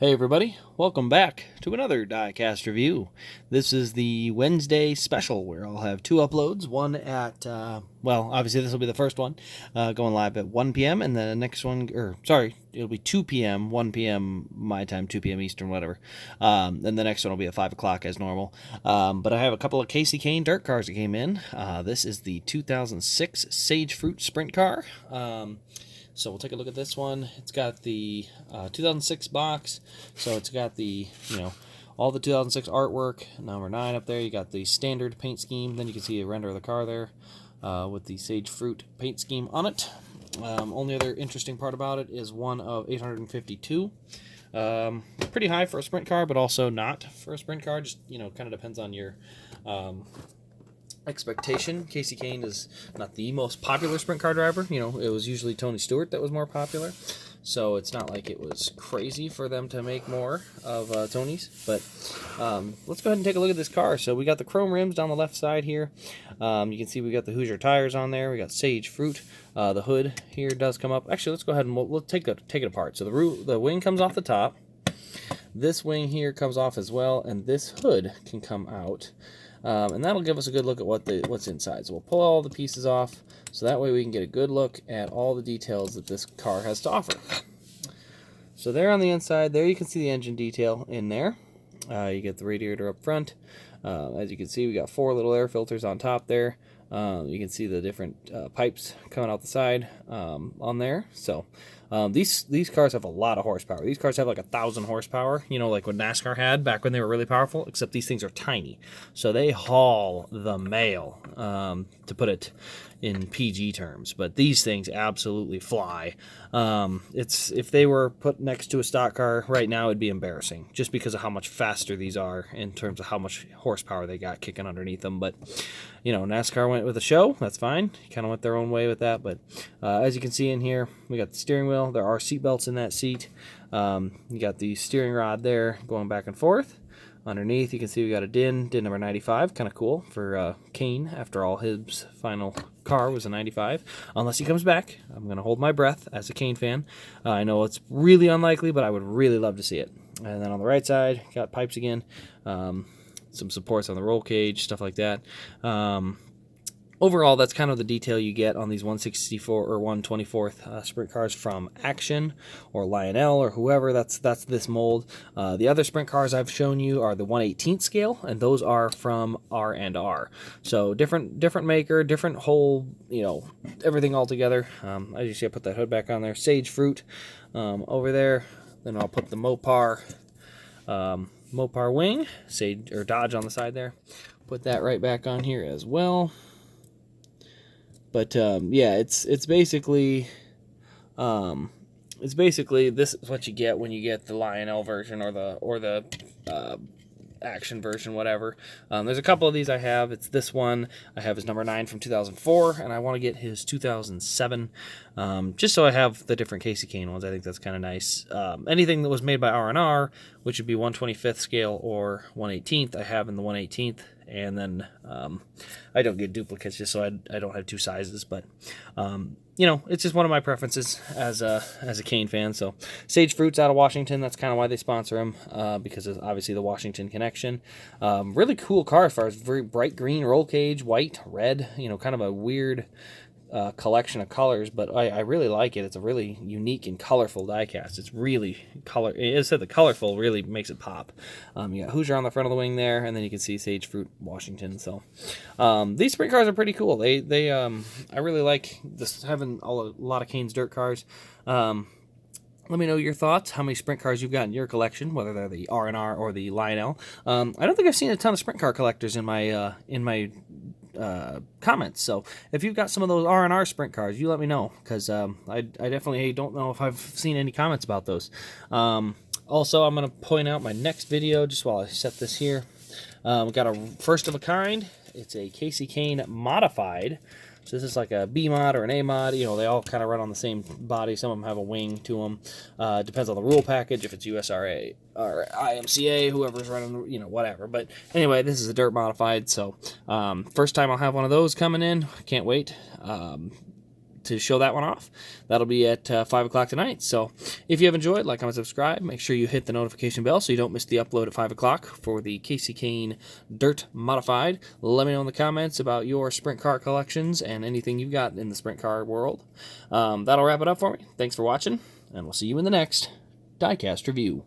Hey everybody, welcome back to another Diecast review. This is the Wednesday special where I'll have two uploads, one at, well, obviously this will be the first one, going live at 1 p.m. and the next one, it'll be 2 p.m., 1 p.m. my time, 2 p.m. Eastern, whatever. And the next one will be at 5 o'clock as normal. But I have a couple of Kasey Kahne dirt cars that came in. This is the 2006 Sage Fruit Sprint Car. So we'll take a look at this one. It's got the 2006 box, so it's got the, all the 2006 artwork, number 9 up there. You got the standard paint scheme. Then you can see a render of the car there with the Sage Fruit paint scheme on it. Only other interesting part about it is one of 852. Pretty high for a sprint car, but also not for a sprint car. Just, kind of depends on your expectation. Kasey Kahne is not the most popular sprint car driver. It was usually Tony Stewart that was more popular, so it's not like it was crazy for them to make more of Tony's. But let's go ahead and take a look at this car. So we got the chrome rims down the left side here. You can see we got the Hoosier tires on there. We got Sage Fruit. The hood here does come up. Actually, let's go ahead and we'll take it apart. So the wing comes off the top. This wing here comes off as well, and this hood can come out. And that'll give us a good look at what's inside. So we'll pull all the pieces off, so that way we can get a good look at all the details that this car has to offer. So there on the inside, there you can see the engine detail in there. You get the radiator up front. As you can see, we got 4 little air filters on top there. You can see the different pipes coming out the side on there. So these cars have a lot of horsepower. These cars have like 1,000 horsepower, like what NASCAR had back when they were really powerful, except these things are tiny. So they haul the mail, to put it in PG terms. But these things absolutely fly. If they were put next to a stock car right now, it'd be embarrassing, just because of how much faster these are in terms of how much horsepower they got kicking underneath them. But NASCAR went with a show. That's fine. Kind of went their own way with that. But as you can see in here, we got the steering wheel. There are seat belts in that seat. You got the steering rod there going back and forth. Underneath, you can see we got a DIN number 95. Kind of cool for Kahne. After all, his final car was a 95. Unless he comes back, I'm going to hold my breath as a Kahne fan. I know it's really unlikely, but I would really love to see it. And then on the right side, got pipes again. Some supports on the roll cage, stuff like that. Overall, that's kind of the detail you get on these 164 or 124th sprint cars from Action or Lionel or whoever. That's this mold. The other sprint cars I've shown you are the 1/18th scale, and those are from R&R. So different maker, different whole, everything all together. As you see, I put that hood back on there. Sage Fruit over there. Then I'll put the Mopar wing, Sage or Dodge on the side there. Put that right back on here as well. But yeah, it's basically this is what you get when you get the Lionel version or the Action version, whatever. There's a couple of these I have. It's this one I have is number 9 from 2004, and I want to get his 2007, just so I have the different Kasey Kahne ones. I think that's kind of nice. Anything that was made by R&R, which would be 1/25th scale or 1/18th, I have in the 1/18th. And then I don't get duplicates just so I don't have 2 sizes. But, it's just one of my preferences as a Kahne fan. So Sage Fruit's out of Washington. That's kind of why they sponsor him, because of obviously the Washington connection. Really cool car as far as very bright green roll cage, white, red, kind of a weird collection of colors, but I really like it. It's a really unique and colorful diecast. It's really as I said, the colorful really makes it pop. You got Hoosier on the front of the wing there, and then you can see Sage Fruit Washington. So these sprint cars are pretty cool. They I really like this, having a lot of Kahne's dirt cars. Let me know your thoughts, how many sprint cars you've got in your collection, whether they're the R&R or the Lionel. I don't think I've seen a ton of sprint car collectors in my comments. So if you've got some of those R&R sprint cars, you let me know, because I definitely don't know if I've seen any comments about those. Also, I'm going to point out my next video just while I set this here. We got a first of a kind. It's a Kasey Kahne modified. So this is like a B mod or an A mod. They all kind of run on the same body. Some of them have a wing to them. Depends on the rule package, if it's USRA or IMCA, whoever's running, whatever. But anyway, this is a dirt modified. So first time I'll have one of those coming in. Can't wait. to show that one off. That'll be at 5 o'clock tonight. So if you have enjoyed, like, comment, subscribe. Make sure you hit the notification bell so you don't miss the upload at 5 o'clock for the Kasey Kahne Dirt Modified. Let me know in the comments about your sprint car collections and anything you've got in the sprint car world. That'll wrap it up for me. Thanks for watching, and we'll see you in the next Diecast review.